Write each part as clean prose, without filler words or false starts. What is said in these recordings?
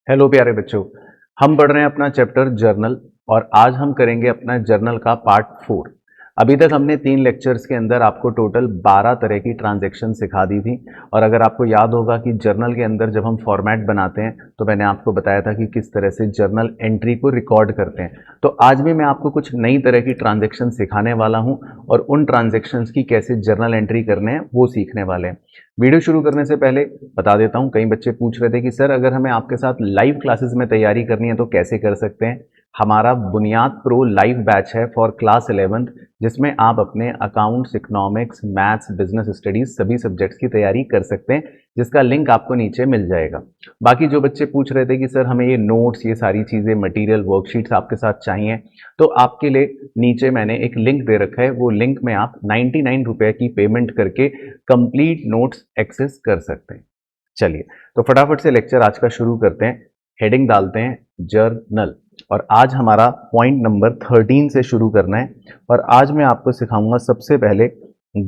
Hello प्यारे बच्चों, हम पढ़ रहे हैं अपना चैप्टर जर्नल और आज हम करेंगे अपना जर्नल का पार्ट 4। अभी तक हमने 3 लेक्चर्स के अंदर आपको टोटल 12 तरह की ट्रांजैक्शन सिखा दी थी। और अगर आपको याद होगा कि जर्नल के अंदर जब हम फॉर्मेट बनाते हैं तो मैंने आपको बताया था कि किस तरह से जर्नल एंट्री को रिकॉर्ड करते हैं। तो आज भी मैं आपको कुछ नई तरह की ट्रांजैक्शन सिखाने वाला हूं और उन ट्रांजैक्शंस की कैसे जर्नल एंट्री करने हैं वो सीखने वाले हैं। वीडियो शुरू करने से पहले बता देता हूं, कई बच्चे पूछ रहे थे कि सर अगर हमें आपके साथ लाइव क्लासेस में तैयारी करनी है तो कैसे कर सकते हैं। हमारा बुनियाद प्रो लाइव बैच है फॉर क्लास 11th, जिसमें आप अपने accounts, economics, maths, business studies सभी सब्जेक्ट्स की तैयारी कर सकते हैं, जिसका लिंक आपको नीचे मिल जाएगा। बाकी जो बच्चे पूछ रहे थे कि सर हमें ये नोट्स, ये सारी चीज़ें, मटेरियल, वर्कशीट्स आपके साथ चाहिए, तो आपके लिए नीचे मैंने एक लिंक दे रखा है। वो लिंक में आप 99 रुपये की पेमेंट करके कंप्लीट नोट्स एक्सेस कर सकते हैं। चलिए तो फटाफट से लेक्चर आज का शुरू करते हैं। हेडिंग डालते हैं जर्नल और आज हमारा पॉइंट नंबर 13 से शुरू करना है। और आज मैं आपको सिखाऊंगा सबसे पहले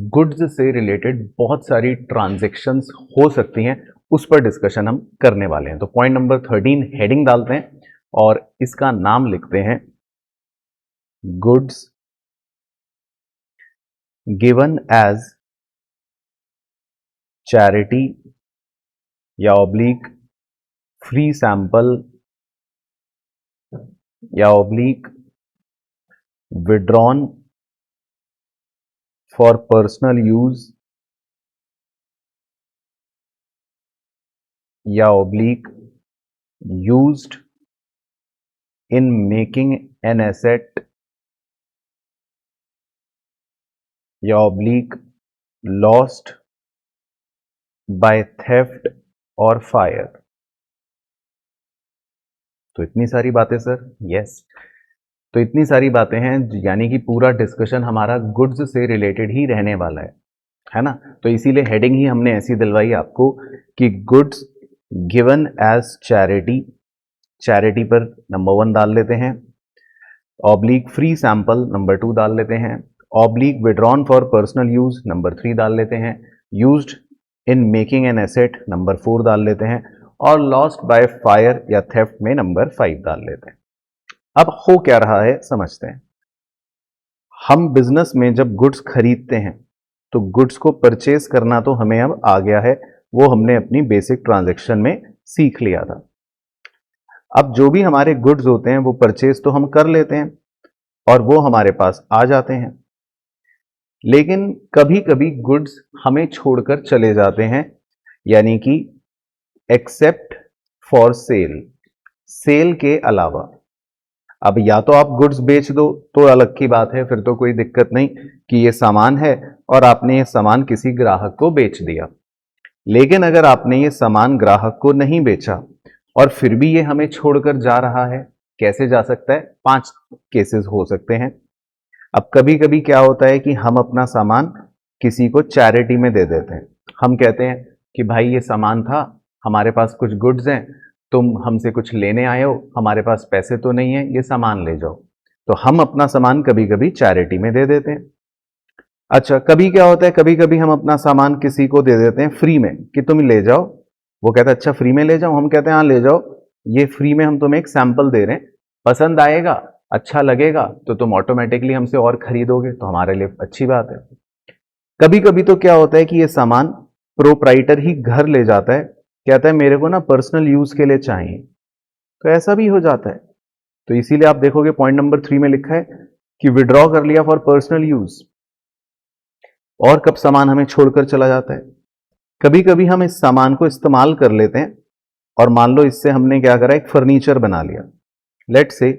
गुड्स से रिलेटेड बहुत सारी ट्रांजैक्शंस हो सकती हैं, उस पर डिस्कशन हम करने वाले हैं। तो पॉइंट नंबर 13 हेडिंग डालते हैं और इसका नाम लिखते हैं गुड्स गिवन एज चैरिटी या ऑब्लिक फ्री सैंपल या oblique withdrawn for personal use या oblique used in making an asset या ऑब्लिक लॉस्ट बाय थेफ्ट और फायर। तो इतनी सारी बातें सर? यस, तो इतनी सारी बातें हैं, यानी कि पूरा डिस्कशन हमारा गुड्स से रिलेटेड ही रहने वाला है ना। तो इसीलिए हेडिंग ही हमने ऐसी दिलवाई आपको कि goods given as charity, charity पर नंबर 1 डाल लेते हैं, ऑब्लिक फ्री सैंपल नंबर 2 डाल लेते हैं, oblique withdrawn for personal use number 3 डाल लेते हैं, used in making an asset number 4 डाल लेते हैं और लॉस्ट बाय फायर या थेफ्ट में नंबर 5 डाल लेते हैं। अब हो क्या रहा है समझते हैं। हम बिजनेस में जब गुड्स खरीदते हैं तो गुड्स को परचेज करना तो हमें अब आ गया है, वो हमने अपनी बेसिक ट्रांजैक्शन में सीख लिया था। अब जो भी हमारे गुड्स होते हैं वो परचेज तो हम कर लेते हैं और वो हमारे पास आ जाते हैं, लेकिन कभी कभी गुड्स हमें छोड़कर चले जाते हैं, यानी कि एक्सेप्ट फॉर सेल, सेल के अलावा। अब या तो आप गुड्स बेच दो तो अलग की बात है, फिर तो कोई दिक्कत नहीं कि ये सामान है और आपने ये सामान किसी ग्राहक को बेच दिया। लेकिन अगर आपने ये सामान ग्राहक को नहीं बेचा और फिर भी ये हमें छोड़कर जा रहा है, कैसे जा सकता है? 5 केसेस हो सकते हैं। अब कभी कभी क्या होता है कि हम अपना सामान किसी को चैरिटी में दे देते हैं। हम कहते हैं कि भाई ये सामान था, हमारे पास कुछ गुड्स हैं, तुम हमसे कुछ लेने आए हो, हमारे पास पैसे तो नहीं है, ये सामान ले जाओ। तो हम अपना सामान कभी कभी चैरिटी में दे देते हैं। अच्छा, कभी क्या होता है, कभी कभी हम अपना सामान किसी को दे देते हैं फ्री में कि तुम ले जाओ। वो कहता है अच्छा फ्री में ले जाओ, हम कहते हैं हाँ ले जाओ, ये फ्री में हम तुम्हें एक सैंपल दे रहे हैं, पसंद आएगा, अच्छा लगेगा तो तुम ऑटोमेटिकली हमसे और खरीदोगे, तो हमारे लिए अच्छी बात है। कभी कभी तो क्या होता है कि ये सामान प्रोप्राइटर ही घर ले जाता है, कहता है मेरे को ना पर्सनल यूज के लिए चाहिए, तो ऐसा भी हो जाता है। तो इसीलिए आप देखोगे पॉइंट नंबर 3 में लिखा है कि विड्रॉ कर लिया फॉर पर्सनल यूज। और कब सामान हमें छोड़कर चला जाता है? कभी कभी हम इस सामान को इस्तेमाल कर लेते हैं और मान लो इससे हमने क्या करा, एक फर्नीचर बना लिया। लेट से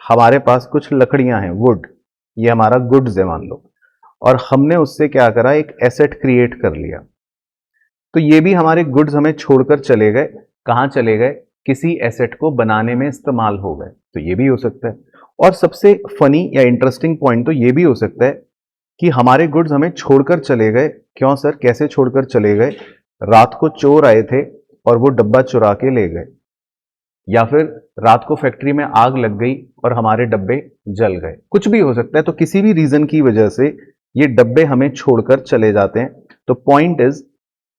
हमारे पास कुछ लकड़ियां हैं, वुड, ये हमारा गुड्स है मान लो, और हमने उससे क्या करा, एक एसेट क्रिएट कर लिया। तो ये भी हमारे गुड्स हमें छोड़कर चले गए। कहां चले गए? किसी एसेट को बनाने में इस्तेमाल हो गए, तो ये भी हो सकता है। और सबसे फनी या इंटरेस्टिंग पॉइंट तो ये भी हो सकता है कि हमारे गुड्स हमें छोड़कर चले गए। क्यों सर, कैसे छोड़कर चले गए? रात को चोर आए थे और वो डब्बा चुरा के ले गए, या फिर रात को फैक्ट्री में आग लग गई और हमारे डब्बे जल गए, कुछ भी हो सकता है। तो किसी भी रीजन की वजह से ये डब्बे हमें छोड़कर चले जाते हैं। तो पॉइंट इज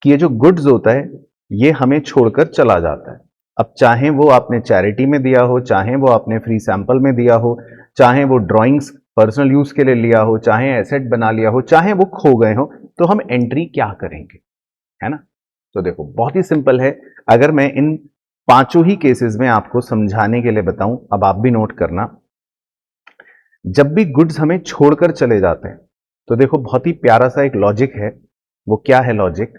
कि ये जो गुड्स होता है ये हमें छोड़कर चला जाता है। अब चाहे वो आपने चैरिटी में दिया हो, चाहे वो आपने फ्री सैंपल में दिया हो, चाहे वो ड्राइंग्स पर्सनल यूज के लिए लिया हो, चाहे एसेट बना लिया हो, चाहे वो खो गए हो, तो हम एंट्री क्या करेंगे, है ना। तो देखो बहुत ही सिंपल है। अगर मैं इन पांचों ही केसेस में आपको समझाने के लिए बताऊं, अब आप भी नोट करना। जब भी गुड्स हमें छोड़कर चले जाते हैं तो देखो बहुत ही प्यारा सा एक लॉजिक है। वो क्या है लॉजिक,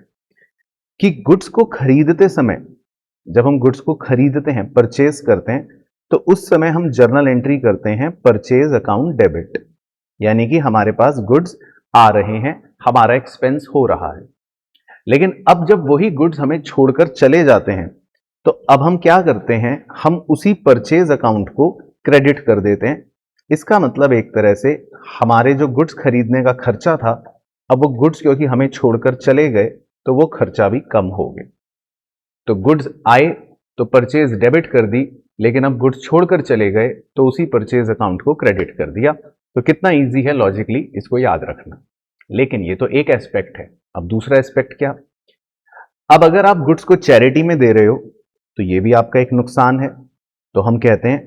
कि गुड्स को खरीदते समय, जब हम गुड्स को खरीदते हैं, परचेज करते हैं, तो उस समय हम जर्नल एंट्री करते हैं परचेज अकाउंट डेबिट, यानी कि हमारे पास गुड्स आ रहे हैं, हमारा एक्सपेंस हो रहा है। लेकिन अब जब वही गुड्स हमें छोड़कर चले जाते हैं तो अब हम क्या करते हैं, हम उसी परचेज अकाउंट को क्रेडिट कर देते हैं। इसका मतलब एक तरह से हमारे जो गुड्स खरीदने का खर्चा था, अब वो गुड्स क्योंकि हमें छोड़कर चले गए तो वो खर्चा भी कम हो गए। तो गुड्स आए तो परचेज डेबिट कर दी, लेकिन अब गुड्स छोड़कर चले गए तो उसी परचेज अकाउंट को क्रेडिट कर दिया। तो कितना इजी है लॉजिकली इसको याद रखना। लेकिन ये तो एक एस्पेक्ट है। अब दूसरा एस्पेक्ट क्या, अब अगर आप गुड्स को चैरिटी में दे रहे हो तो ये भी आपका एक नुकसान है। तो हम कहते हैं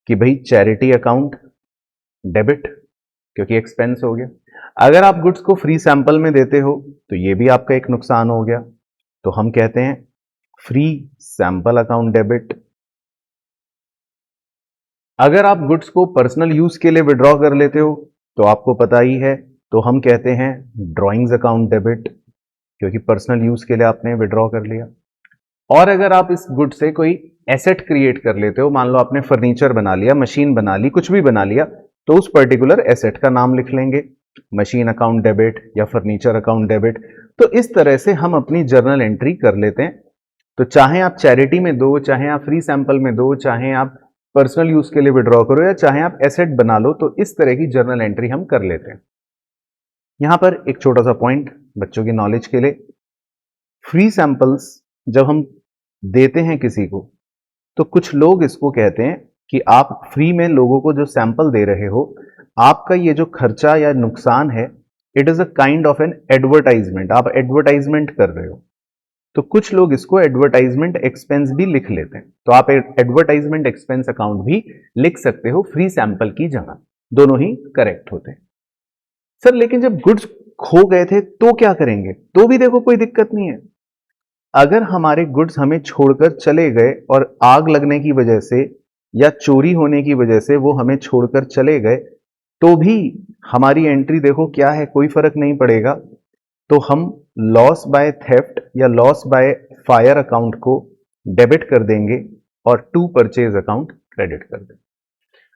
कि भाई चैरिटी अकाउंट डेबिट, क्योंकि एक्सपेंस हो गया। अगर आप गुड्स को फ्री सैंपल में देते हो तो ये भी आपका एक नुकसान हो गया। तो हम कहते हैं फ्री सैंपल अकाउंट डेबिट। अगर आप गुड्स को पर्सनल यूज के लिए विड्रॉ कर लेते हो तो आपको पता ही है, तो हम कहते हैं ड्राइंग्स अकाउंट डेबिट, क्योंकि पर्सनल यूज के लिए आपने विड्रॉ कर लिया। और अगर आप इस गुड से कोई एसेट क्रिएट कर लेते हो, मान लो आपने फर्नीचर बना लिया, मशीन बना ली, कुछ भी बना लिया, तो उस पर्टिकुलर एसेट का नाम लिख लेंगे, मशीन अकाउंट डेबिट या फर्नीचर अकाउंट डेबिट। तो इस तरह से हम अपनी जर्नल एंट्री कर लेते हैं। तो चाहे आप चैरिटी में दो, चाहे आप फ्री सैंपल में दो, चाहे आप पर्सनल यूज के लिए विड्रॉ करो, या चाहे आप एसेट बना लो, तो इस तरह की जर्नल एंट्री हम कर लेते हैं। यहां पर एक छोटा सा पॉइंट बच्चों की नॉलेज के लिए, फ्री सैंपल्स जब हम देते हैं किसी को, तो कुछ लोग इसको कहते हैं कि आप फ्री में लोगों को जो सैंपल दे रहे हो, आपका ये जो खर्चा या नुकसान है, it is a kind of an advertisement, आप एडवर्टाइजमेंट कर रहे हो। तो कुछ लोग इसको एडवर्टाइजमेंट एक्सपेंस भी लिख लेते हैं। तो आप एडवर्टाइजमेंट एक्सपेंस अकाउंट भी लिख सकते हो फ्री सैंपल की जगह, दोनों ही करेक्ट होते हैं। सर लेकिन जब गुड्स खो गए थे तो क्या करेंगे, तो भी देखो कोई दिक्कत नहीं है। अगर हमारे गुड्स हमें छोड़कर चले गए और आग लगने की वजह से या चोरी होने की वजह से वो हमें छोड़कर चले गए, तो भी हमारी एंट्री देखो क्या है, कोई फर्क नहीं पड़ेगा। तो हम लॉस बाय थेफ्ट या लॉस बाय फायर अकाउंट को डेबिट कर देंगे और टू परचेज अकाउंट क्रेडिट कर देंगे।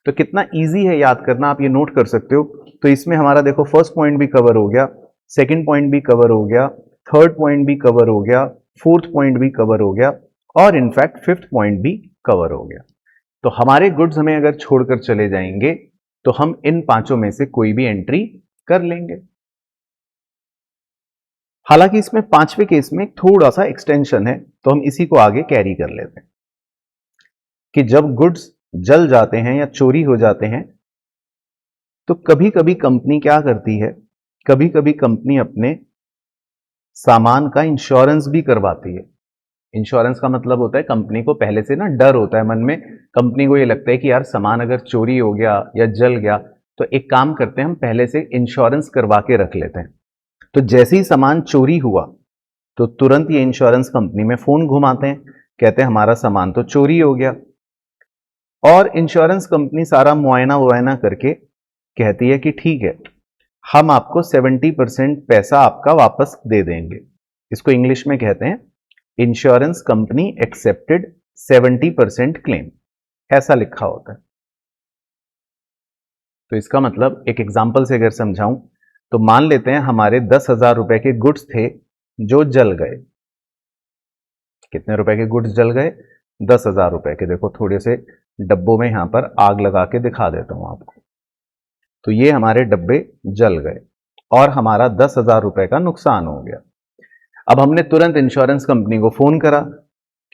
तो कितना इजी है याद करना, आप ये नोट कर सकते हो। तो इसमें हमारा देखो फर्स्ट पॉइंट भी कवर हो गया, सेकंड पॉइंट भी कवर हो गया, थर्ड पॉइंट भी कवर हो गया, फोर्थ पॉइंट भी कवर हो गया, और इनफैक्ट फिफ्थ पॉइंट भी कवर हो गया। तो हमारे गुड्स हमें अगर छोड़कर चले जाएंगे तो हम इन पांचों में से कोई भी एंट्री कर लेंगे। हालांकि इसमें पांचवें केस में थोड़ा सा एक्सटेंशन है, तो हम इसी को आगे कैरी कर लेते हैं कि जब गुड्स जल जाते हैं या चोरी हो जाते हैं तो कभी कभी कंपनी क्या करती है, कभी कभी कंपनी अपने सामान का इंश्योरेंस भी करवाती है। इंश्योरेंस का मतलब होता है कंपनी को पहले से ना डर होता है मन में, कंपनी को ये लगता है कि यार सामान अगर चोरी हो गया या जल गया तो एक काम करते हैं, हम पहले से इंश्योरेंस करवा के रख लेते हैं। तो जैसे ही सामान चोरी हुआ तो तुरंत ये इंश्योरेंस कंपनी में फोन घुमाते हैं, कहते हैं हमारा सामान तो चोरी हो गया। और इंश्योरेंस कंपनी सारा मुआयना वुआयना करके कहती है कि ठीक है, हम आपको 70% पैसा आपका वापस दे देंगे। इसको इंग्लिश में कहते हैं इंश्योरेंस कंपनी एक्सेप्टेड 70% क्लेम, ऐसा लिखा होता है। तो इसका मतलब एक एग्जांपल से अगर समझाऊं तो मान लेते हैं हमारे 10,000 रुपए के गुड्स थे जो जल गए। कितने रुपए के गुड्स जल गए, 10,000 रुपए के। देखो थोड़े से डब्बों में यहां पर आग लगा के दिखा देता हूं आपको। तो ये हमारे डब्बे जल गए और हमारा 10,000 रुपए का नुकसान हो गया। अब हमने तुरंत इंश्योरेंस कंपनी को फोन करा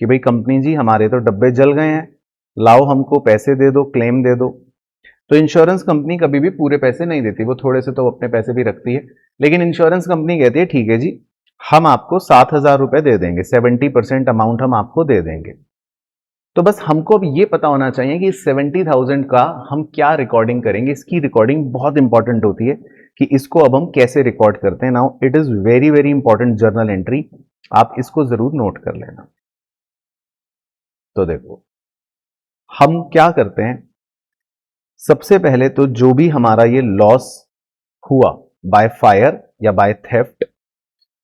कि भाई कंपनी जी हमारे तो डब्बे जल गए हैं, लाओ हमको पैसे दे दो, क्लेम दे दो। तो इंश्योरेंस कंपनी कभी भी पूरे पैसे नहीं देती, वो थोड़े से तो अपने पैसे भी रखती है। लेकिन इंश्योरेंस कंपनी कहती है ठीक है जी, हम आपको 7,000 रुपए दे देंगे, 70% अमाउंट हम आपको दे देंगे। तो बस हमको अब ये पता होना चाहिए कि 70,000 का हम क्या रिकॉर्डिंग करेंगे। इसकी रिकॉर्डिंग बहुत इंपॉर्टेंट होती है कि इसको अब हम कैसे रिकॉर्ड करते हैं। Now it is very very important journal entry, आप इसको जरूर नोट कर लेना। तो देखो हम क्या करते हैं, सबसे पहले तो जो भी हमारा ये लॉस हुआ बाय फायर या बाय थेफ्ट,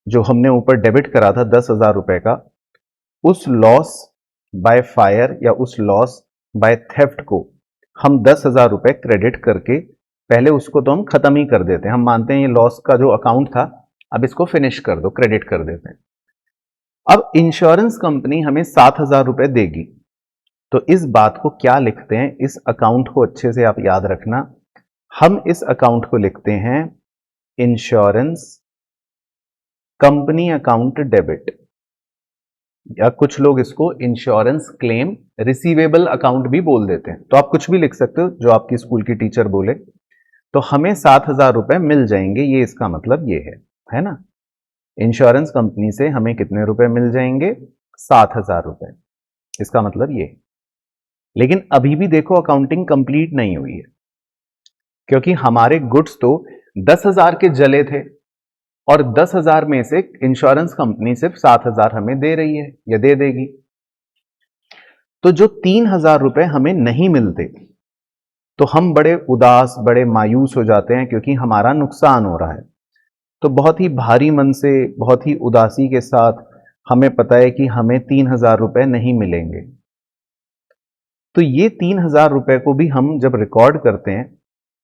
जो हमने ऊपर डेबिट करा था 10,000 रुपए का, उस लॉस बाय फायर या उस लॉस बाय थेफ्ट को हम 10,000 रुपए क्रेडिट करके पहले उसको तो हम खत्म ही कर देते हैं। हम मानते हैं ये लॉस का जो अकाउंट था, अब इसको फिनिश कर दो, क्रेडिट कर देते हैं। अब इंश्योरेंस कंपनी हमें 7,000 रुपए देगी, तो इस बात को क्या लिखते हैं, इस अकाउंट को अच्छे से आप याद रखना। हम इस अकाउंट को लिखते हैं इंश्योरेंस कंपनी अकाउंट डेबिट, या कुछ लोग इसको इंश्योरेंस क्लेम रिसीवेबल अकाउंट भी बोल देते हैं। तो आप कुछ भी लिख सकते हो जो आपकी स्कूल की टीचर बोले। तो हमें 7,000 रुपए मिल जाएंगे, ये इसका मतलब ये है ना। इंश्योरेंस कंपनी से हमें कितने रुपए मिल जाएंगे, 7,000 रुपए, इसका मतलब ये। लेकिन अभी भी देखो अकाउंटिंग कंप्लीट नहीं हुई है, क्योंकि हमारे गुड्स तो 10,000 के जले थे और 10,000 में से इंश्योरेंस कंपनी सिर्फ 7,000 हमें दे रही है या दे देगी। तो जो 3,000 रुपए हमें नहीं मिलते, तो हम बड़े उदास, बड़े मायूस हो जाते हैं, क्योंकि हमारा नुकसान हो रहा है। तो बहुत ही भारी मन से, बहुत ही उदासी के साथ हमें पता है कि हमें 3,000 रुपए नहीं मिलेंगे। तो ये 3,000 रुपए को भी हम जब रिकॉर्ड करते हैं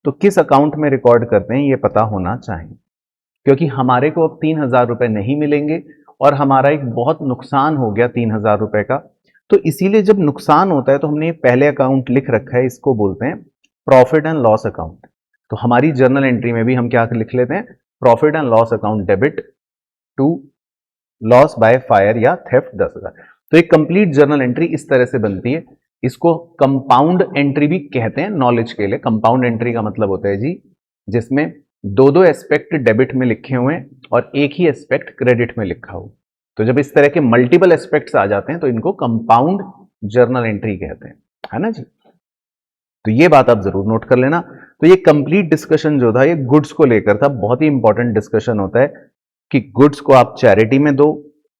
तो किस अकाउंट में रिकॉर्ड करते हैं ये पता होना चाहिए, क्योंकि हमारे को अब 3,000 रुपए नहीं मिलेंगे और हमारा एक बहुत नुकसान हो गया 3,000 रुपए का। तो इसीलिए जब नुकसान होता है तो हमने पहले अकाउंट लिख रखा है, इसको बोलते हैं प्रॉफिट एंड लॉस अकाउंट। तो हमारी जर्नल एंट्री में भी हम क्या लिख लेते हैं, profit and loss account debit to loss by fire या थेफ्ट 10,000। तो एक कंप्लीट जर्नल एंट्री इस तरह से बनती है। इसको कंपाउंड एंट्री भी कहते हैं नॉलेज के लिए। कंपाउंड एंट्री का मतलब होता है जी जिसमें दो दो एस्पेक्ट डेबिट में लिखे हुए हैं और एक ही एस्पेक्ट क्रेडिट में लिखा हो। तो जब इस तरह के मल्टीपल एस्पेक्ट्स आ जाते हैं तो इनको कंपाउंड जर्नल एंट्री कहते हैं, है ना जी। तो ये बात आप जरूर नोट कर लेना। तो ये कंप्लीट डिस्कशन जो था ये गुड्स को लेकर था। बहुत ही इंपॉर्टेंट डिस्कशन होता है कि गुड्स को आप चैरिटी में दो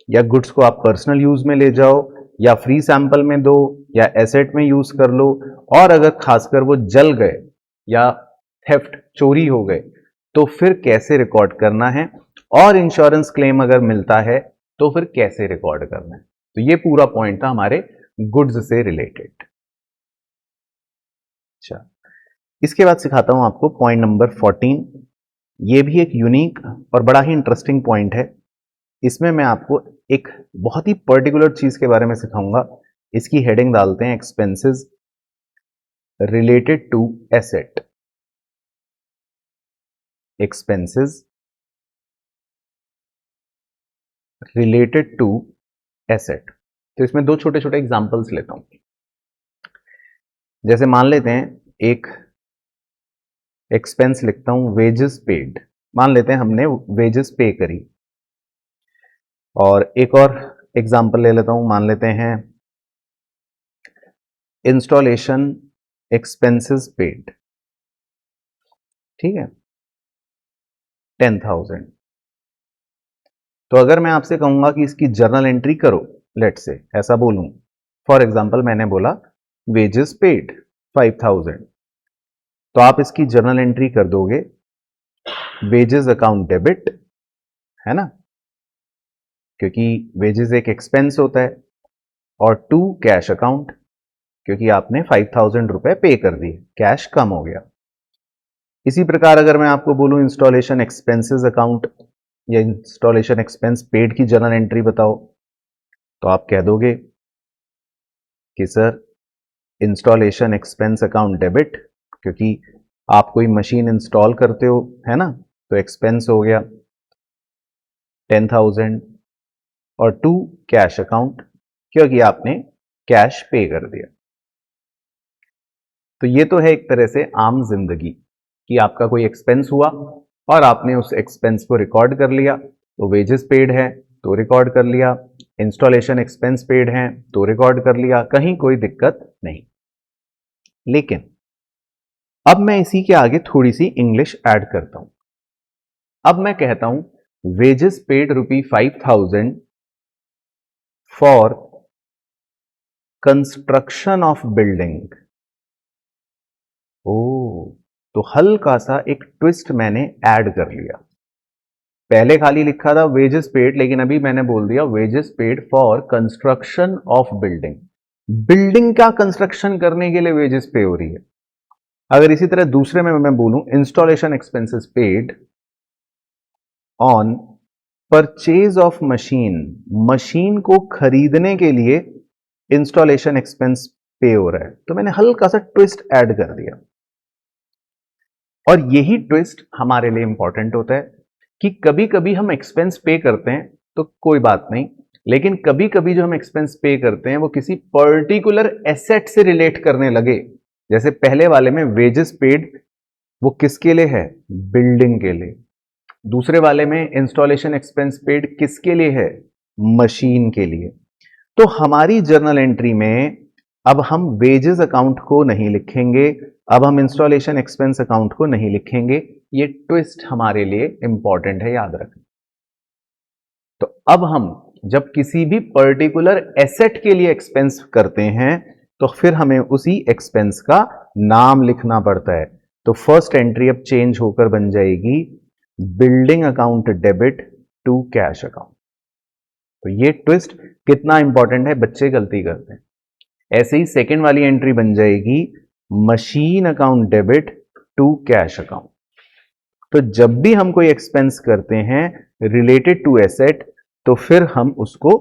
या गुड्स को आप पर्सनल यूज में ले जाओ या फ्री सैंपल में दो या एसेट में यूज कर लो, और अगर खासकर वो जल गए या थेफ्ट चोरी हो गए तो फिर कैसे रिकॉर्ड करना है, और इंश्योरेंस क्लेम अगर मिलता है तो फिर कैसे रिकॉर्ड करना है। तो ये पूरा पॉइंट था हमारे गुड्स से रिलेटेड। अच्छा, इसके बाद सिखाता हूं आपको पॉइंट नंबर 14। ये भी एक यूनिक और बड़ा ही इंटरेस्टिंग पॉइंट है। इसमें मैं आपको एक बहुत ही पर्टिकुलर चीज के बारे में सिखाऊंगा। इसकी हेडिंग डालते हैं expenses related to asset. Expenses related to asset. तो इसमें दो छोटे छोटे एग्जांपल्स लेता हूं। जैसे मान लेते हैं एक एक्सपेंस लिखता हूं वेजेस पेड। मान लेते हैं हमने वेजेस पे करी। और एक और एग्जांपल ले लेता हूं, मान लेते हैं इंस्टॉलेशन एक्सपेंसेस पेड। ठीक है, 10,000। तो अगर मैं आपसे कहूंगा कि इसकी जर्नल एंट्री करो, लेट से ऐसा बोलूं, फॉर एग्जांपल मैंने बोला वेजेस पेड 5,000, तो आप इसकी जर्नल एंट्री कर दोगे वेजेस अकाउंट डेबिट, है ना, क्योंकि वेजेस एक एक्सपेंस होता है, और टू कैश अकाउंट, क्योंकि आपने 5,000 रुपए पे कर दिए, कैश कम हो गया। इसी प्रकार अगर मैं आपको बोलूं इंस्टॉलेशन एक्सपेंसेस अकाउंट या इंस्टॉलेशन एक्सपेंस पेड की जर्नल एंट्री बताओ, तो आप कह दोगे कि sir installation expense account debit, क्योंकि आप कोई मशीन इंस्टॉल करते हो, है ना, तो एक्सपेंस हो गया 10,000, और टू कैश अकाउंट, क्योंकि आपने कैश पे कर दिया। तो ये तो है एक तरह से आम जिंदगी कि आपका कोई एक्सपेंस हुआ और आपने उस एक्सपेंस को रिकॉर्ड कर लिया, तो वेजेस पेड है तो रिकॉर्ड कर लिया, इंस्टॉलेशन एक्सपेंस पेड हैं तो रिकॉर्ड कर लिया, कहीं कोई दिक्कत नहीं। लेकिन अब मैं इसी के आगे थोड़ी सी इंग्लिश ऐड करता हूं। अब मैं कहता हूं wages paid ₹5,000 for construction of building. ओ, तो हल्का सा एक ट्विस्ट मैंने ऐड कर लिया। पहले खाली लिखा था वेजेस पेड, लेकिन अभी मैंने बोल दिया wages paid for construction of building. Building का कंस्ट्रक्शन करने के लिए वेजेस पे हो रही है। अगर इसी तरह दूसरे में मैं बोलूं installation expenses paid on purchase of machine, machine को खरीदने के लिए इंस्टॉलेशन एक्सपेंस पे हो रहा है, तो मैंने हल्का सा ट्विस्ट ऐड कर दिया। और यही ट्विस्ट हमारे लिए इंपॉर्टेंट होता है कि कभी कभी हम एक्सपेंस पे करते हैं तो कोई बात नहीं, लेकिन कभी कभी जो हम एक्सपेंस पे करते हैं वो किसी पर्टिकुलर एसेट से रिलेट करने लगे। जैसे पहले वाले में वेजेस पेड, वो किसके लिए है? बिल्डिंग के लिए। दूसरे वाले में इंस्टॉलेशन एक्सपेंस पेड किसके लिए है? मशीन के लिए। तो हमारी जर्नल एंट्री में अब हम वेजेस अकाउंट को नहीं लिखेंगे, अब हम इंस्टॉलेशन एक्सपेंस अकाउंट को नहीं लिखेंगे। ये ट्विस्ट हमारे लिए इंपॉर्टेंट है, याद रखें। तो अब हम जब किसी भी पर्टिकुलर एसेट के लिए एक्सपेंस करते हैं तो फिर हमें उसी एक्सपेंस का नाम लिखना पड़ता है। तो फर्स्ट एंट्री अब चेंज होकर बन जाएगी building account debit to cash account. तो ये ट्विस्ट कितना इंपॉर्टेंट है, बच्चे गलती करते हैं। ऐसे ही सेकेंड वाली एंट्री बन जाएगी machine account debit to cash account. तो जब भी हम कोई एक्सपेंस करते हैं रिलेटेड टू एसेट तो फिर हम उसको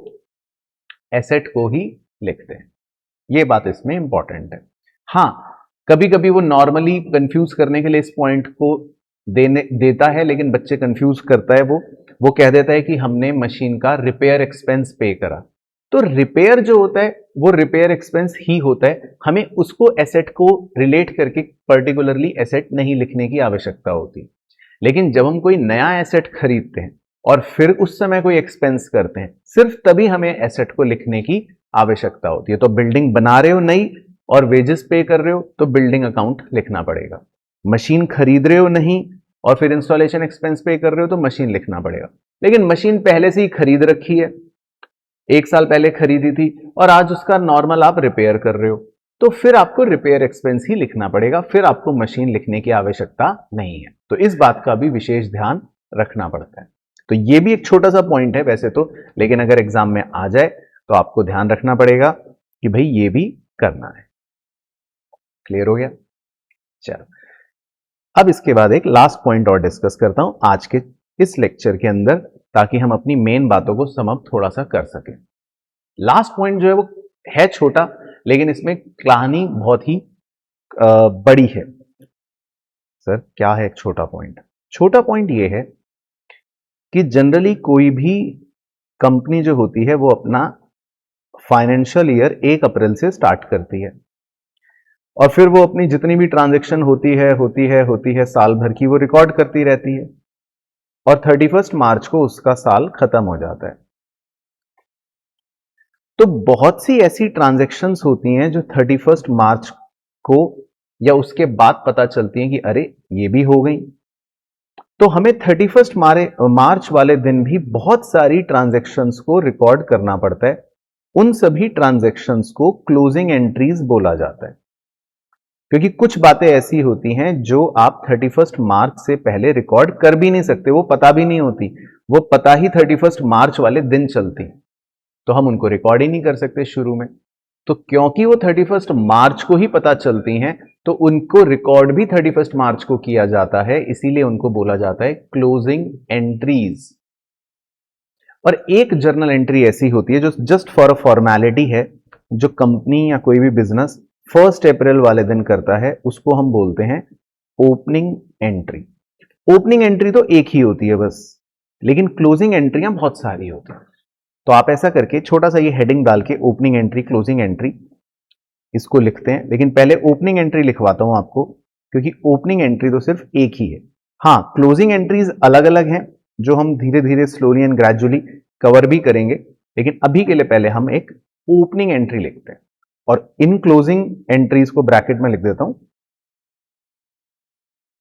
एसेट को ही लिखते हैं। ये बात इसमें इंपॉर्टेंट है। हाँ, कभी कभी वो नॉर्मली कंफ्यूज करने के लिए इस पॉइंट को देता है, लेकिन बच्चे कंफ्यूज करता है वो कह देता है कि हमने मशीन का रिपेयर एक्सपेंस पे करा। तो रिपेयर जो होता है वो रिपेयर एक्सपेंस ही होता है, हमें उसको एसेट को रिलेट करके पर्टिकुलरली एसेट नहीं लिखने की आवश्यकता होती। लेकिन जब हम कोई नया एसेट खरीदते हैं और फिर उस समय कोई एक्सपेंस करते हैं, सिर्फ तभी हमें एसेट को लिखने की आवश्यकता होती है। तो बिल्डिंग बना रहे हो नई और वेजेस पे कर रहे हो तो बिल्डिंग अकाउंट लिखना पड़ेगा। मशीन खरीद रहे हो नहीं और फिर इंस्टॉलेशन एक्सपेंस पे कर रहे हो तो मशीन लिखना पड़ेगा। लेकिन मशीन पहले से ही खरीद रखी है, 1 साल पहले खरीदी थी और आज उसका नॉर्मल आप रिपेयर कर रहे हो, तो फिर आपको रिपेयर एक्सपेंस ही लिखना पड़ेगा, फिर आपको मशीन लिखने की आवश्यकता नहीं है। तो इस बात का भी विशेष ध्यान रखना पड़ता है। तो ये भी एक छोटा सा पॉइंट है वैसे तो, लेकिन अगर एग्जाम में आ जाए तो आपको ध्यान रखना पड़ेगा कि भाई ये भी करना है। क्लियर हो गया? चलो, अब इसके बाद एक लास्ट पॉइंट और डिस्कस करता हूं आज के इस लेक्चर के अंदर, ताकि हम अपनी मेन बातों को समाप्त थोड़ा सा कर सकें। लास्ट पॉइंट जो है वो है छोटा, लेकिन इसमें कहानी बहुत ही बड़ी है। सर क्या है एक छोटा पॉइंट? छोटा पॉइंट ये है कि जनरली कोई भी कंपनी जो होती है वो अपना फाइनेंशियल ईयर 1 अप्रैल से स्टार्ट करती है और फिर वो अपनी जितनी भी ट्रांजैक्शन होती है साल भर की, वो रिकॉर्ड करती रहती है और 31 मार्च को उसका साल खत्म हो जाता है। तो बहुत सी ऐसी ट्रांजैक्शंस होती हैं जो 31 मार्च को या उसके बाद पता चलती हैं कि अरे ये भी हो गई। तो हमें 31 मार्च वाले दिन भी बहुत सारी ट्रांजैक्शंस को रिकॉर्ड करना पड़ता है। उन सभी ट्रांजैक्शंस को क्लोजिंग एंट्रीज बोला जाता है, क्योंकि कुछ बातें ऐसी होती हैं जो आप 31 मार्च से पहले रिकॉर्ड कर भी नहीं सकते, वो पता भी नहीं होती, वो पता ही 31 मार्च वाले दिन चलती, तो हम उनको रिकॉर्ड ही नहीं कर सकते शुरू में। तो क्योंकि वो 31 मार्च को ही पता चलती हैं तो उनको रिकॉर्ड भी 31 मार्च को किया जाता है, इसीलिए उनको बोला जाता है क्लोजिंग एंट्रीज। और एक जर्नल एंट्री ऐसी होती है जो जस्ट फॉर अ फॉर्मेलिटी है, जो कंपनी या कोई भी बिजनेस 1 अप्रैल वाले दिन करता है, उसको हम बोलते हैं ओपनिंग एंट्री। ओपनिंग एंट्री तो एक ही होती है बस, लेकिन क्लोजिंग एंट्रियां बहुत सारी होती हैं। तो आप ऐसा करके छोटा सा ये हेडिंग डाल के ओपनिंग एंट्री क्लोजिंग एंट्री इसको लिखते हैं, लेकिन पहले ओपनिंग एंट्री लिखवाता हूं आपको, क्योंकि ओपनिंग एंट्री तो सिर्फ एक ही है। हाँ, क्लोजिंग एंट्रीज अलग अलग हैं जो हम धीरे धीरे स्लोली एंड ग्रेजुअली कवर भी करेंगे, लेकिन अभी के लिए पहले हम एक ओपनिंग एंट्री लिखते हैं और इन क्लोजिंग एंट्रीज को ब्रैकेट में लिख देता हूं,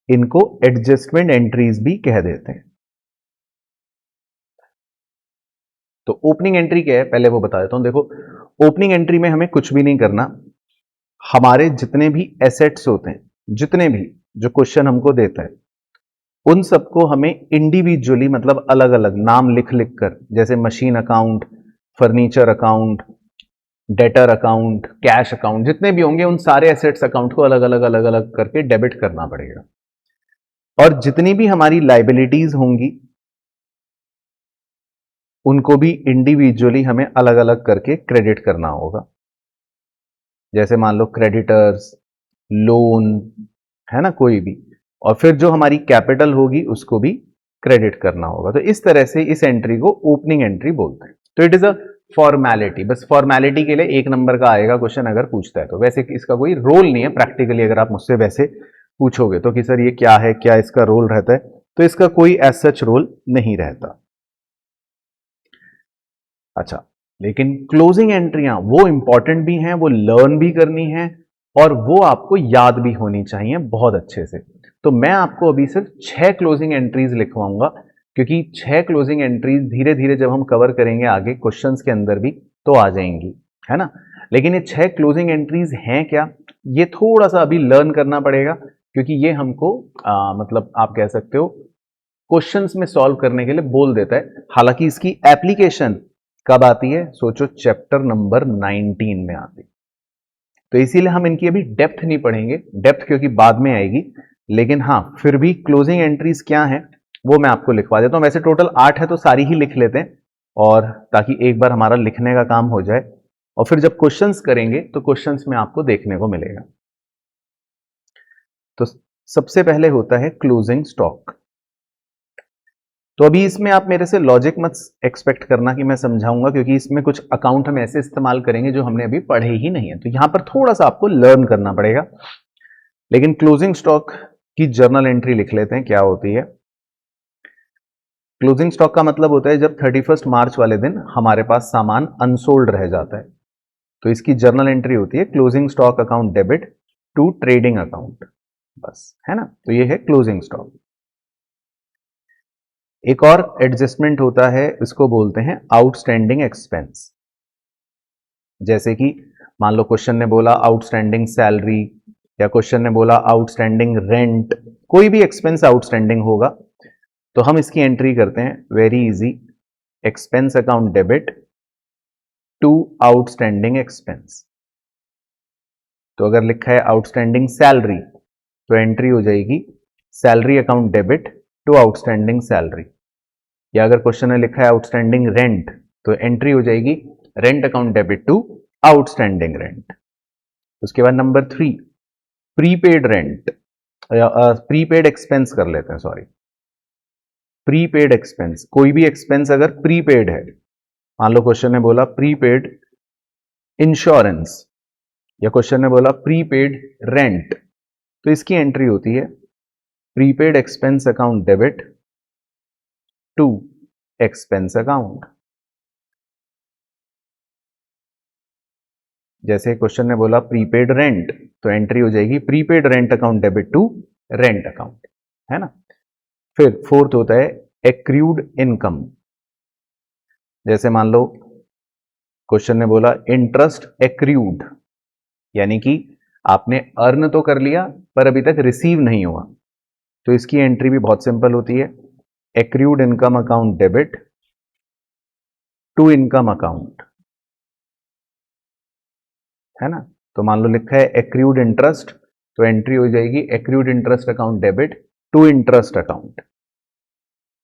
इनको एडजस्टमेंट एंट्रीज भी कह देते हैं। तो ओपनिंग एंट्री क्या है पहले वो बता देता हूं। देखो, ओपनिंग एंट्री में हमें कुछ भी नहीं करना। हमारे जितने भी एसेट्स होते हैं, जितने भी जो क्वेश्चन हमको देता है, उन सबको हमें इंडिविजुअली मतलब अलग अलग नाम लिख लिख कर, जैसे machine account, furniture account, debtor account, cash account, जितने भी होंगे उन सारे एसेट्स अकाउंट को अलग अलग अलग अलग करके डेबिट करना पड़ेगा। और जितनी भी हमारी लाइबिलिटीज होंगी उनको भी इंडिविजुअली हमें अलग अलग करके क्रेडिट करना होगा। जैसे मान लो क्रेडिटर्स, लोन, है ना, कोई भी। और फिर जो हमारी कैपिटल होगी उसको भी क्रेडिट करना होगा। तो इस तरह से इस एंट्री को ओपनिंग एंट्री बोलते हैं। तो इट इज अ फॉर्मेलिटी, बस फॉर्मेलिटी के लिए 1 नंबर का आएगा क्वेश्चन अगर पूछता है तो। वैसे इसका कोई रोल नहीं है प्रैक्टिकली, अगर आप मुझसे वैसे पूछोगे तो कि सर ये क्या है, क्या इसका रोल रहता है, तो इसका कोई एज सच रोल नहीं रहता। अच्छा, लेकिन क्लोजिंग एंट्रियां वो इंपॉर्टेंट भी हैं, वो लर्न भी करनी है और वो आपको याद भी होनी चाहिए बहुत अच्छे से। तो मैं आपको अभी सिर्फ 6 क्लोजिंग एंट्रीज लिखवाऊंगा, क्योंकि 6 क्लोजिंग एंट्रीज धीरे धीरे जब हम कवर करेंगे आगे क्वेश्चंस के अंदर भी तो आ जाएंगी, है ना। लेकिन ये 6 क्लोजिंग एंट्रीज हैं क्या, ये थोड़ा सा अभी लर्न करना पड़ेगा, क्योंकि ये हमको मतलब आप कह सकते हो क्वेश्चंस में सॉल्व करने के लिए बोल देता है। हालांकि इसकी एप्लीकेशन कब आती है, सोचो चैप्टर नंबर 19 में आती है। तो इसीलिए हम इनकी अभी डेप्थ नहीं पढ़ेंगे, डेप्थ क्योंकि बाद में आएगी। लेकिन हाँ, फिर भी क्लोजिंग एंट्रीज क्या है वो मैं आपको लिखवा देता हूं। वैसे टोटल 8 है तो सारी ही लिख लेते हैं, और ताकि एक बार हमारा लिखने का काम हो जाए और फिर जब क्वेश्चंस करेंगे तो क्वेश्चंस में आपको देखने को मिलेगा। तो सबसे पहले होता है क्लोजिंग स्टॉक। तो अभी इसमें आप मेरे से लॉजिक मत एक्सपेक्ट करना कि मैं समझाऊंगा, क्योंकि इसमें कुछ अकाउंट हम ऐसे इस्तेमाल करेंगे जो हमने अभी पढ़े ही नहीं है, तो यहां पर थोड़ा सा आपको लर्न करना पड़ेगा। लेकिन क्लोजिंग स्टॉक की जर्नल एंट्री लिख लेते हैं क्या होती है। क्लोजिंग स्टॉक का मतलब होता है जब 31 मार्च वाले दिन हमारे पास सामान अनसोल्ड रह जाता है, तो इसकी जर्नल एंट्री होती है closing stock account debit to trading account, बस, है ना। तो ये है क्लोजिंग स्टॉक। एक और एडजस्टमेंट होता है, इसको बोलते हैं आउटस्टैंडिंग एक्सपेंस। जैसे कि मान लो क्वेश्चन ने बोला आउटस्टैंडिंग सैलरी, या क्वेश्चन ने बोला आउटस्टैंडिंग रेंट, कोई भी एक्सपेंस आउटस्टैंडिंग होगा तो हम इसकी एंट्री करते हैं very easy, expense account debit to outstanding expense. तो अगर लिखा है आउटस्टैंडिंग सैलरी तो एंट्री हो जाएगी salary account debit to outstanding salary. या अगर क्वेश्चन में लिखा है आउटस्टैंडिंग रेंट तो एंट्री हो जाएगी rent account debit to outstanding rent. उसके बाद number 3, prepaid rent, prepaid expense कर लेते हैं, सॉरी, प्रीपेड एक्सपेंस। कोई भी एक्सपेंस अगर प्रीपेड है, मान लो क्वेश्चन ने बोला प्रीपेड इंश्योरेंस, या क्वेश्चन ने बोला प्रीपेड रेंट, तो इसकी एंट्री होती है prepaid expense account debit to expense account. जैसे क्वेश्चन ने बोला प्रीपेड रेंट तो एंट्री हो जाएगी prepaid rent account debit to rent account, है ना। फिर फोर्थ होता है एक्रूड इनकम। जैसे मान लो क्वेश्चन ने बोला इंटरेस्ट एक्रूड, यानी कि आपने अर्न तो कर लिया पर अभी तक रिसीव नहीं हुआ, तो इसकी एंट्री भी बहुत सिंपल होती है accrued income account debit to income account, है ना। तो मान लो लिखा है एक्रूड इंटरेस्ट तो एंट्री हो जाएगी accrued interest account debit to interest account.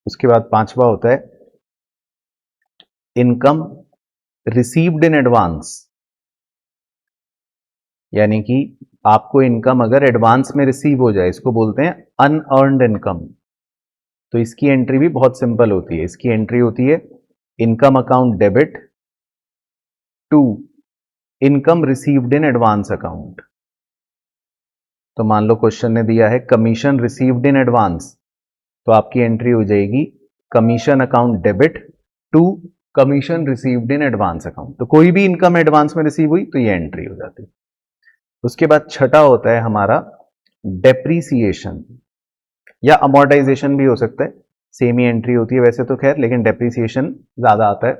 उसके बाद पांचवा होता है इनकम रिसीव्ड इन एडवांस, यानी कि आपको इनकम अगर एडवांस में रिसीव हो जाए, इसको बोलते हैं अनअर्न्ड इनकम। तो इसकी एंट्री भी बहुत सिंपल होती है, इसकी एंट्री होती है income account debit to income received in advance account. तो मान लो क्वेश्चन ने दिया है कमीशन रिसीव्ड इन एडवांस, तो आपकी एंट्री हो जाएगी commission account debit to commission received in advance account, तो कोई भी इनकम एडवांस में रिसीव हुई तो ये एंट्री हो जाती है। उसके बाद छठा होता है हमारा डेप्रीसिएशन या अमोर्टाइजेशन भी हो सकता है, सेम ही एंट्री होती है वैसे तो खैर, लेकिन डेप्रीसिएशन ज्यादा आता है।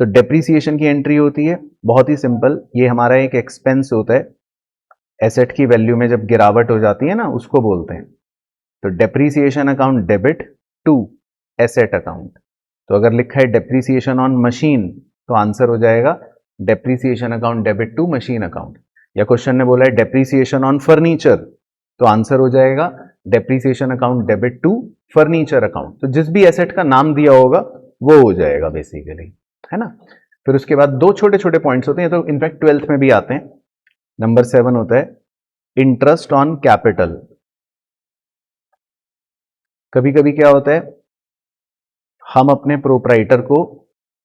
तो डेप्रीसिएशन की एंट्री होती है बहुत ही सिंपल, ये हमारा एक एक्सपेंस होता है, एसेट की वैल्यू में जब गिरावट हो जाती है ना उसको बोलते हैं। तो depreciation account debit to asset account, तो अगर लिखा है डेप्रीसिएशन ऑन मशीन तो आंसर हो जाएगा depreciation account debit to machine account, या क्वेश्चन ने बोला है डेप्रीसिएशन ऑन फर्नीचर तो आंसर हो जाएगा depreciation account debit to furniture account. तो जिस भी एसेट का नाम दिया होगा वो हो जाएगा बेसिकली, है ना। फिर उसके बाद दो छोटे छोटे पॉइंट्स होते हैं, तो इनफैक्ट 12th में भी आते हैं। नंबर 7 होता है इंटरेस्ट ऑन कैपिटल। कभी कभी क्या होता है, हम अपने प्रोप्राइटर को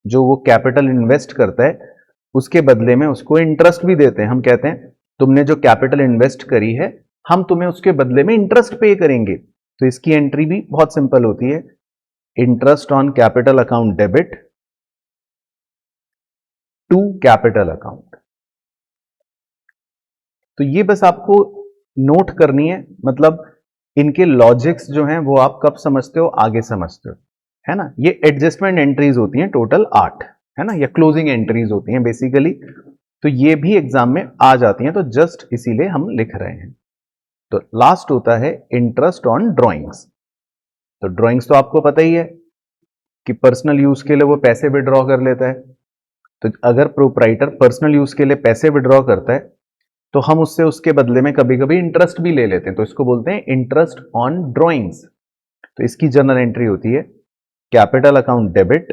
जो वो कैपिटल इन्वेस्ट करता है उसके बदले में उसको इंटरेस्ट भी देते हैं। हम कहते हैं तुमने जो कैपिटल इन्वेस्ट करी है हम तुम्हें उसके बदले में इंटरेस्ट पे करेंगे, तो इसकी एंट्री भी बहुत सिंपल होती है, interest on capital account debit to capital account. तो ये बस आपको नोट करनी है, मतलब इनके लॉजिक्स जो हैं वो आप कब समझते हो, आगे समझते हो, है ना। ये एडजस्टमेंट एंट्रीज होती हैं टोटल 8, है ना, या क्लोजिंग एंट्रीज होती हैं बेसिकली, तो ये भी एग्जाम में आ जाती हैं, तो जस्ट इसीलिए हम लिख रहे हैं। तो लास्ट होता है इंटरेस्ट ऑन ड्राइंग्स। तो ड्राइंग्स तो आपको पता ही है कि पर्सनल यूज के लिए वो पैसे विड्रॉ कर लेता है, तो अगर प्रोप्राइटर पर्सनल यूज के लिए पैसे विड्रॉ करता है तो हम उससे उसके बदले में कभी कभी इंटरेस्ट भी ले लेते हैं, तो इसको बोलते हैं इंटरेस्ट ऑन ड्राइंग्स। तो इसकी जर्नल एंट्री होती है कैपिटल अकाउंट डेबिट,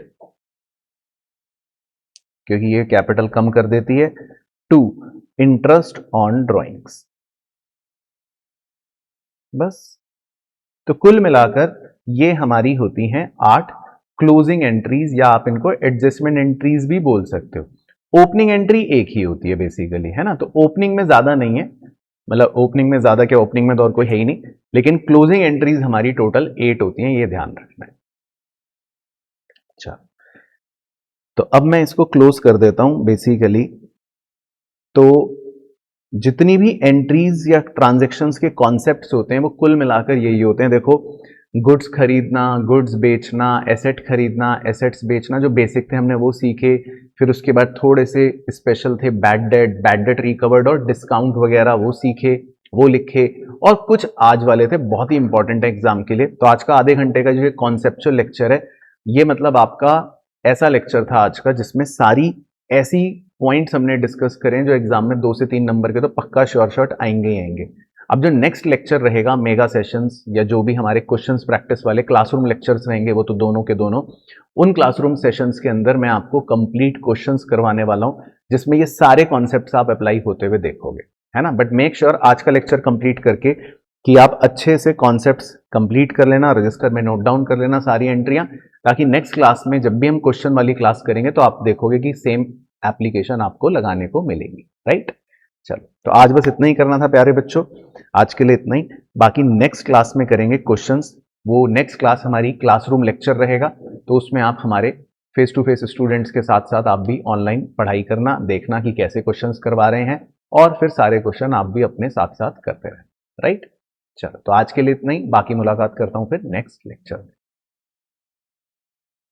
क्योंकि ये कैपिटल कम कर देती है, टू इंटरेस्ट ऑन ड्राइंग्स। बस, तो कुल मिलाकर ये हमारी होती हैं 8 क्लोजिंग एंट्रीज, या आप इनको एडजस्टमेंट एंट्रीज भी बोल सकते हो। ओपनिंग एंट्री एक ही होती है बेसिकली, है ना, तो ओपनिंग में ज्यादा नहीं है, मतलब ओपनिंग में ज्यादा क्या, ओपनिंग में तो और कोई है ही नहीं, लेकिन क्लोजिंग एंट्रीज हमारी टोटल 8 होती हैं, ये ध्यान रखना है। अच्छा, तो अब मैं इसको क्लोज कर देता हूं बेसिकली। तो जितनी भी एंट्रीज या ट्रांजैक्शंस के कॉन्सेप्ट्स होते हैं वो कुल मिलाकर यही होते हैं। देखो, गुड्स खरीदना, गुड्स बेचना, एसेट खरीदना, एसेट्स बेचना, जो बेसिक थे हमने वो सीखे। फिर उसके बाद थोड़े से स्पेशल थे, बैड डेट रिकवर्ड और डिस्काउंट वगैरह वो सीखे, वो लिखे। और कुछ आज वाले थे बहुत ही इंपॉर्टेंट है एग्जाम के लिए। तो आज का आधे घंटे का जो ये कॉन्सेप्चुअल लेक्चर है, ये मतलब आपका ऐसा लेक्चर था आज का जिसमें सारी ऐसी पॉइंट्स हमने डिस्कस करें जो एग्जाम में 2 से 3 नंबर के तो पक्का शॉर्ट आएंगे ही आएंगे। अब जो नेक्स्ट लेक्चर रहेगा मेगा सेशंस, या जो भी हमारे क्वेश्चंस प्रैक्टिस वाले क्लासरूम लेक्चर्स रहेंगे, वो तो दोनों के दोनों, उन क्लासरूम सेशंस के अंदर मैं आपको कंप्लीट क्वेश्चंस करवाने वाला हूं, जिसमें ये सारे कॉन्सेप्ट्स आप अप्लाई होते हुए देखोगे, है ना। बट मेक श्योर आज का लेक्चर कंप्लीट करके कि आप अच्छे से कॉन्सेप्ट्स कंप्लीट कर लेना, रजिस्टर में नोट डाउन कर लेना सारी एंट्रियां, ताकि नेक्स्ट क्लास में जब भी हम क्वेश्चन वाली क्लास करेंगे तो आप देखोगे कि सेम एप्लीकेशन आपको लगाने को मिलेगी, राइट। चलो, तो आज बस इतना ही करना था प्यारे बच्चों, आज के लिए इतना ही। बाकी नेक्स्ट क्लास में करेंगे क्वेश्चंस, वो नेक्स्ट क्लास हमारी क्लासरूम लेक्चर रहेगा, तो उसमें आप हमारे फेस टू फेस स्टूडेंट्स के साथ साथ आप भी ऑनलाइन पढ़ाई करना, देखना कि कैसे क्वेश्चंस करवा रहे हैं, और फिर सारे क्वेश्चन आप भी अपने साथ साथ करते रहें, राइट। चलो, तो आज के लिए इतना ही, बाकी मुलाकात करता हूं फिर नेक्स्ट लेक्चर में।